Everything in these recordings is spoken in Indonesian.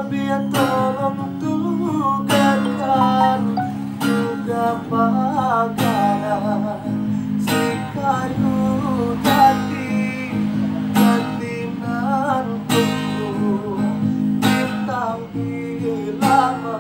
biar tolong tugaskan juga pagaran si kayu tadi jatinan tunggu bintang lama.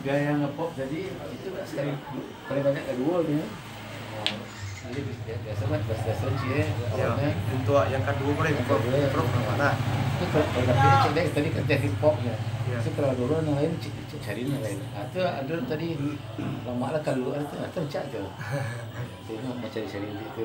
Gaya ngepop jadi itu sekali paling banyak kedua dia. Jadi biasa kan bahasa sih ya. Untuk yang kedua boleh prof mana? Itu kalau tadi kan jadi pop ya. Ya. Itu kalau dulu yang lain cari yang lain. Atau ada tadi lama lah kalau itu cak tu. Dia mau cari itu.